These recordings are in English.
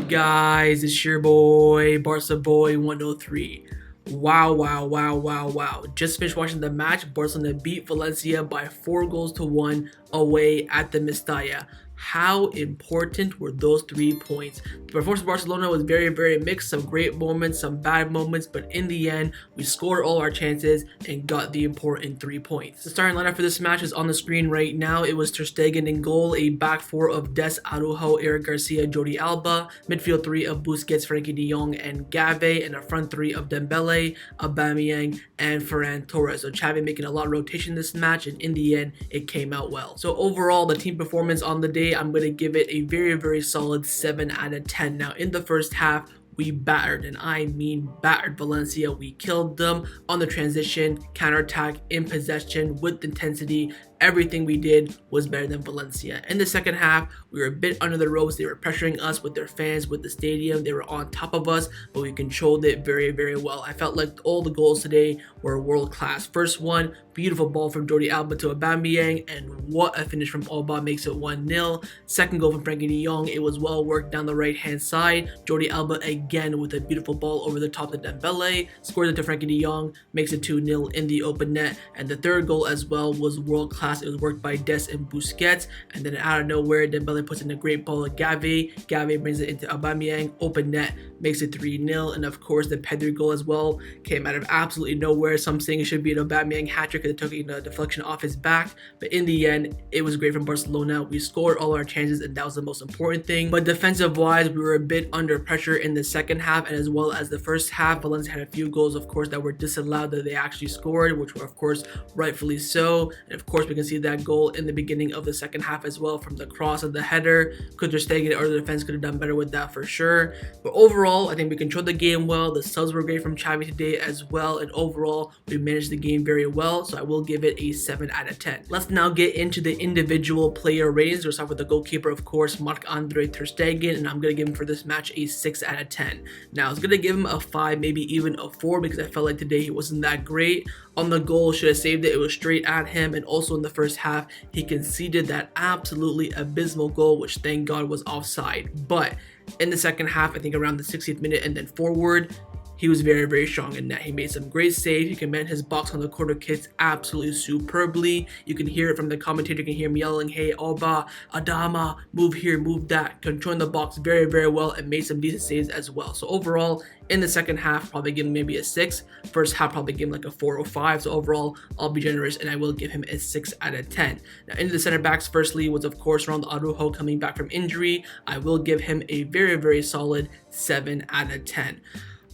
up, guys? It's your boy, Barca Boy 103. Wow. Just finished watching the match. Barcelona beat Valencia by 4-1 away at the Mestalla. How important were those 3 points? The performance of Barcelona was very mixed. Some great moments, some bad moments, but in the end, we scored all our chances and got the important 3 points. The starting lineup for this match is on the screen right now. It was Ter Stegen in goal, a back four of Des, Araujo, Eric Garcia, Jordi Alba, midfield three of Busquets, Frenkie de Jong, and Xavi, and a front three of Dembele, Aubameyang, and Ferran Torres. So Xavi making a lot of rotation this match, and in the end, it came out well. So overall, the team performance on the day, I'm going to give it a very solid 7 out of 10. Now, in the first half, we battered, and I mean battered Valencia. We killed them on the transition, counterattack, in possession, with intensity. Everything we did was better than Valencia. In the second half, we were a bit under the ropes. They were pressuring us with their fans, with the stadium. They were on top of us, but we controlled it very well. I felt like all the goals today were world class. First one, beautiful ball from Jordi Alba to Aubameyang, and what a finish from Alba, makes it 1-0. Second goal from Frenkie de Jong, it was well worked down the right hand side. Jordi Alba again with a beautiful ball over the top of Dembele, scores it to Frenkie de Jong, makes it 2-0 in the open net. And the third goal as well was world class. It was worked by Des and Busquets, and then out of nowhere, Dembele puts in a great ball to Xavi. Xavi brings it into Aubameyang, open net, makes it 3-0. And of course, the Pedri goal as well came out of absolutely nowhere. Some saying it should be an Aubameyang hat-trick because it took a deflection off his back, but in the end, it was great from Barcelona. We scored all our chances, and that was the most important thing. But defensive-wise, we were a bit under pressure in the second half, and as well as the first half. Valencia had a few goals, of course, that were disallowed that they actually scored, which were, of course, rightfully so. And of course, we can see that goal in the beginning of the second half as well from the cross of the header. Could Ter Stegen or the defense could have done better with that for sure. But overall, I think we controlled the game well. The subs were great from Xavi today as well, and overall, we managed the game very well. So I will give it a 7 out of 10. Let's now get into the individual player ratings. We'll start with the goalkeeper, of course, Marc-Andre Ter Stegen, and I'm going to give him for this match a 6 out of 10. Now, I was going to give him a 5, maybe even a 4, because I felt like today he wasn't that great. On the goal, should have saved it. It was straight at him, and also in the first half, he conceded that absolutely abysmal goal, which thank God was offside. But in the second half, I think around the 60th minute and then forward, he was very strong in net. He made some great saves. You can man his box on the corner kicks absolutely superbly. You can hear it from the commentator. You can hear him yelling, "Hey, Alba, Adama, move here, move that." Controlling the box very well, and made some decent saves as well. So overall, in the second half, probably give him maybe a 6. First half, probably give him like a 4 or 5. So overall, I'll be generous, and I will give him a 6 out of 10. Now, into the center backs, firstly, was of course around Araujo coming back from injury. I will give him a very solid 7 out of 10.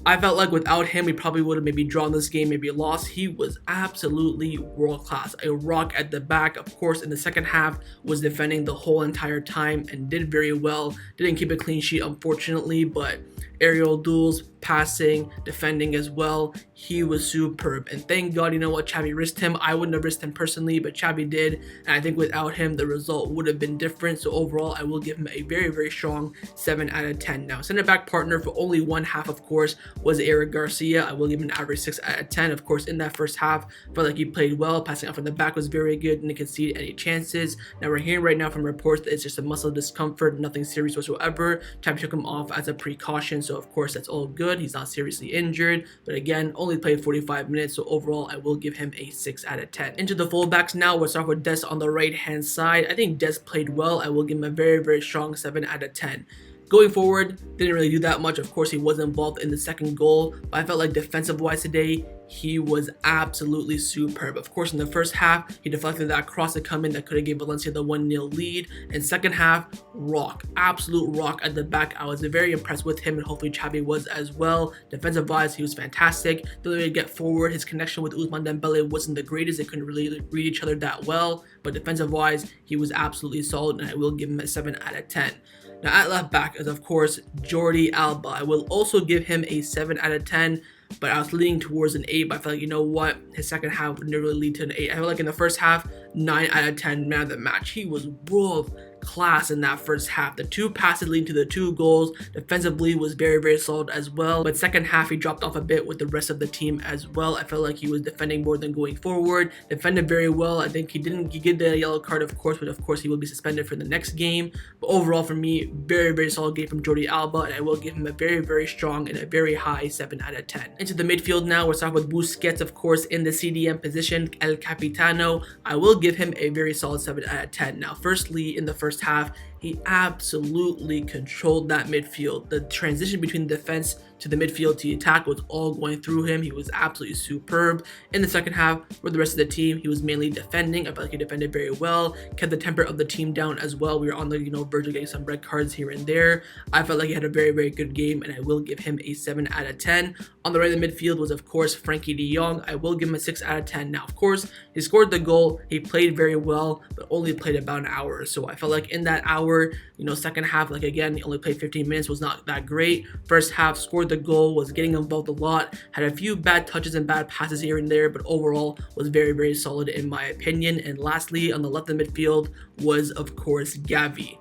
I felt like without him, we probably would have maybe drawn this game, maybe lost. He was absolutely world class. A rock at the back. Of course, in the second half, was defending the whole entire time and did very well. Didn't keep a clean sheet, unfortunately, but aerial duels, passing, defending as well. He was superb. And thank God, you know what, Xavi risked him. I wouldn't have risked him personally, but Xavi did. And I think without him, the result would have been different. So overall, I will give him a very strong 7 out of 10. Now, center back partner for only one half, of course, was Eric Garcia. I will give him an average 6 out of 10. Of course, in that first half, felt like he played well. Passing out from the back was very good, and didn't concede any chances. Now, we're hearing right now from reports that it's just a muscle discomfort, nothing serious whatsoever. Xavi took him off as a precaution, so of course, that's all good. He's not seriously injured, but again, only played 45 minutes, so overall, I will give him a 6 out of 10. Into the fullbacks now, we'll start with Des on the right-hand side. I think Des played well. I will give him a very strong 7 out of 10. Going forward, didn't really do that much. Of course, he was involved in the second goal, but I felt like defensive-wise today, he was absolutely superb. Of course, in the first half, he deflected that cross to come in that could have given Valencia the 1-0 lead. And second half, rock, absolute rock at the back. I was very impressed with him, and hopefully Xavi was as well. Defensive-wise, he was fantastic. The ability to get forward, his connection with Ousmane Dembele wasn't the greatest. They couldn't really read each other that well, but defensive-wise, he was absolutely solid, and I will give him a 7 out of 10. Now, at left back is, of course, Jordi Alba. I will also give him a 7 out of 10, but I was leaning towards an 8, but I felt like, you know what, his second half would never really lead to an 8. I felt like in the first half, 9 out of 10, man of the match. He was world class in that first half. The 2 passes leading to the 2 goals. Defensively was very, very solid as well. But second half, he dropped off a bit with the rest of the team as well. I felt like he was defending more than going forward. Defended very well. I think he get the yellow card, of course, but of course he will be suspended for the next game. But overall, for me, very, very solid game from Jordi Alba, and I will give him a very, very strong and a very high 7 out of 10. Into the midfield now, we're starting with Busquets, of course, in the CDM position, El Capitano. I will give him a very solid 7 out of 10. Now, firstly, in the first half, he absolutely controlled that midfield. The transition between the defense to the midfield to the attack was all going through him. He was absolutely superb. In the second half, with the rest of the team, he was mainly defending. I felt like he defended very well, kept the temper of the team down as well. We were on the verge of getting some red cards here and there. I felt like he had a very, very good game, and I will give him a 7 out of 10. On the right of the midfield was, of course, Frankie de Jong. I will give him a 6 out of 10. Now, of course, he scored the goal. He played very well, but only played about an hour or so. I felt like in that hour, second half, like again, he only played 15 minutes, was not that great. First half, scored the goal, was getting involved a lot, had a few bad touches and bad passes here and there, but overall was very, very solid in my opinion. And lastly, on the left of the midfield was, of course, Xavi.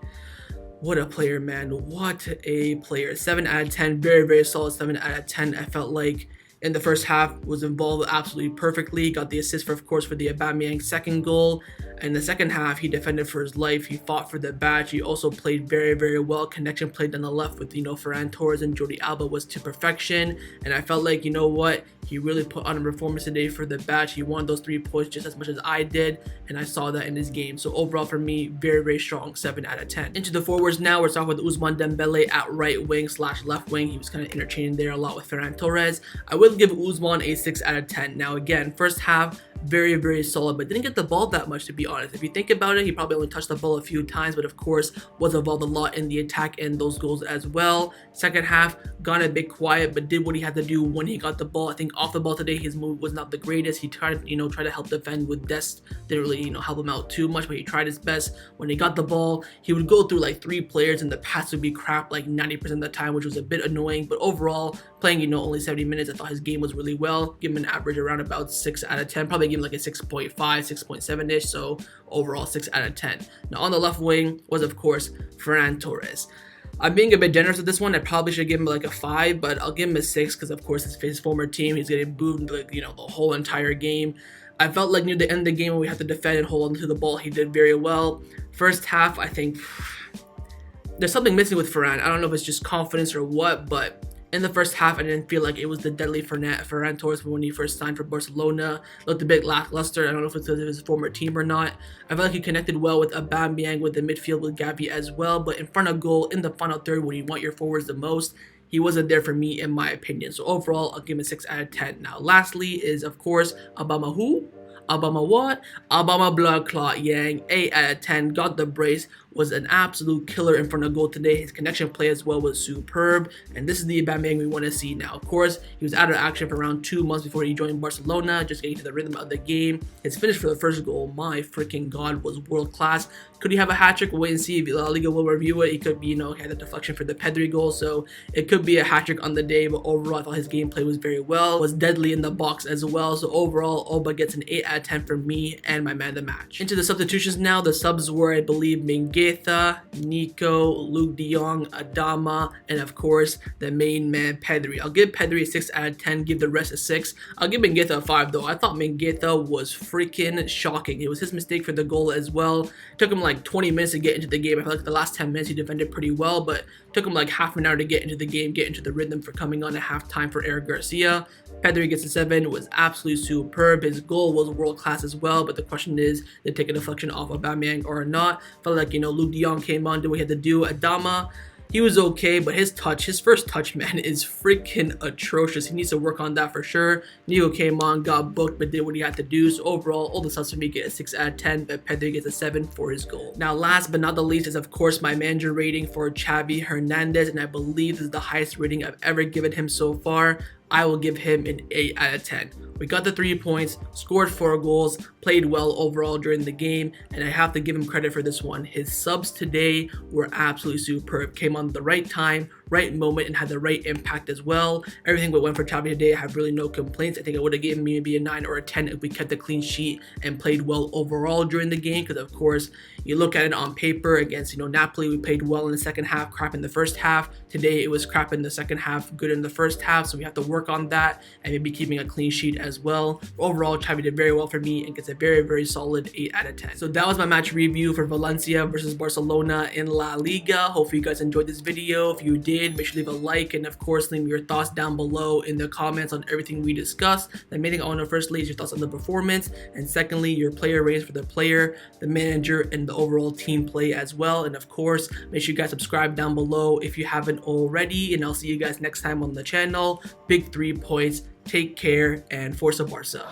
What a player, man. What a player. 7 out of 10. Very, very solid 7 out of 10. I felt like in the first half was involved absolutely perfectly. Got the assist, for the Aubameyang second goal. In the second half, he defended for his life. He fought for the badge. He also played very, very well. Connection played on the left with, Ferran Torres and Jordi Alba was to perfection. And I felt like, what? He really put on a performance today for the badge. He won those 3 points just as much as I did. And I saw that in his game. So overall for me, very, very strong 7 out of 10. Into the forwards now, we're starting with Ousmane Dembele at right wing / left wing. He was kind of interchanging there a lot with Ferran Torres. I would give Ousmane a 6 out of 10. Now again, first half, very, very solid, but didn't get the ball that much, to be honest. If you think about it, he probably only touched the ball a few times, but of course was involved a lot in the attack and those goals as well. Second half, gone a bit quiet, but did what he had to do when he got the ball. I think off the ball today, his move was not the greatest. He tried, try to help defend with Dest. Didn't really, help him out too much, but he tried his best. When he got the ball, he would go through like 3 players and the pass would be crap like 90% of the time, which was a bit annoying. But overall, playing, only 70 minutes, I thought his game was really well. Give him an average around about 6 out of 10. Probably give him like a 6.5, 6.7-ish. So overall, 6 out of 10. Now on the left wing was, of course, Ferran Torres. I'm being a bit generous with this one. I probably should give him like a 5, but I'll give him a 6 because, of course, it's his former team. He's getting booed, like, the whole entire game. I felt like near the end of the game when we had to defend and hold on to the ball, he did very well. First half, I think there's something missing with Ferran. I don't know if it's just confidence or what, but in the first half, I didn't feel like it was the deadly Ferran Torres when he first signed for Barcelona. Looked a bit lackluster. I don't know if it's because of his former team or not. I felt like he connected well with Aubameyang, with the midfield with Xavi as well. But in front of goal, in the final third, when you want your forwards the most, he wasn't there for me, in my opinion. So overall, I'll give him a 6 out of 10. Now, lastly is, of course, Aubameyang. Who? Aubameyang what? Aubameyang Blood Clot Yang, 8 out of 10, got the brace, was an absolute killer in front of goal today. His connection play as well was superb, and this is the Aubameyang we want to see now. Of course, he was out of action for around 2 months before he joined Barcelona, just getting to the rhythm of the game. His finish for the first goal, my freaking god, was world class. Could he have a hat trick? We'll wait and see. La Liga will review it. He could be, he had a deflection for the Pedri goal, so it could be a hat trick on the day, but overall, I thought his gameplay was very well, was deadly in the box as well. So overall, Oba gets an 8 out of 10 from me and my man of the match. Into the substitutions now. The subs were, I believe, Mingueza, Nico, Luke de Jong, Adama, and of course, the main man, Pedri. I'll give Pedri a 6 out of 10, give the rest a 6. I'll give Mingueza a 5 though. I thought Mingueza was freaking shocking. It was his mistake for the goal as well. It took him like 20 minutes to get into the game. I feel like the last 10 minutes he defended pretty well, but it took him like half an hour to get into the game, get into the rhythm for coming on at halftime for Eric Garcia. Pedri gets a 7, was absolutely superb. His goal was world class as well, but the question is, did they take a deflection off of Aubameyang or not? Felt like, Luke de Jong came on, did what he had to do. Adama, he was okay, but his first touch, man, is freaking atrocious. He needs to work on that for sure. Nico came on, got booked, but did what he had to do. So overall, all the subs for me get a 6 out of 10, but Pedri gets a 7 for his goal. Now, last but not the least is, of course, my manager rating for Xavi Hernandez, and I believe this is the highest rating I've ever given him so far. I will give him an 8 out of 10. We got the 3 points, scored 4 goals, played well overall during the game, and I have to give him credit for this one. His subs today were absolutely superb. Came on at the right time, right moment and had the right impact as well. Everything went for Xavi today. I have really no complaints. I think I would have given me maybe a 9 or a 10 if we kept the clean sheet and played well overall during the game, because of course you look at it on paper against Napoli, we played well in the second half, crap in the first half. Today it was crap in the second half, good in the first half, so we have to work on that and maybe keeping a clean sheet as well. Overall, Xavi did very well for me and gets a very solid 8 out of 10. So that was my match review for Valencia versus Barcelona in La Liga. Hopefully you guys enjoyed this video. If you did, make sure to leave a like, and of course leave me your thoughts down below in the comments on everything we discussed. The main thing I want to firstly is your thoughts on the performance, and secondly your player ratings for the player, the manager, and the overall team play as well. And of course, make sure you guys subscribe down below if you haven't already, and I'll see you guys next time on the channel. Big 3 points, take care, and Forza Barca.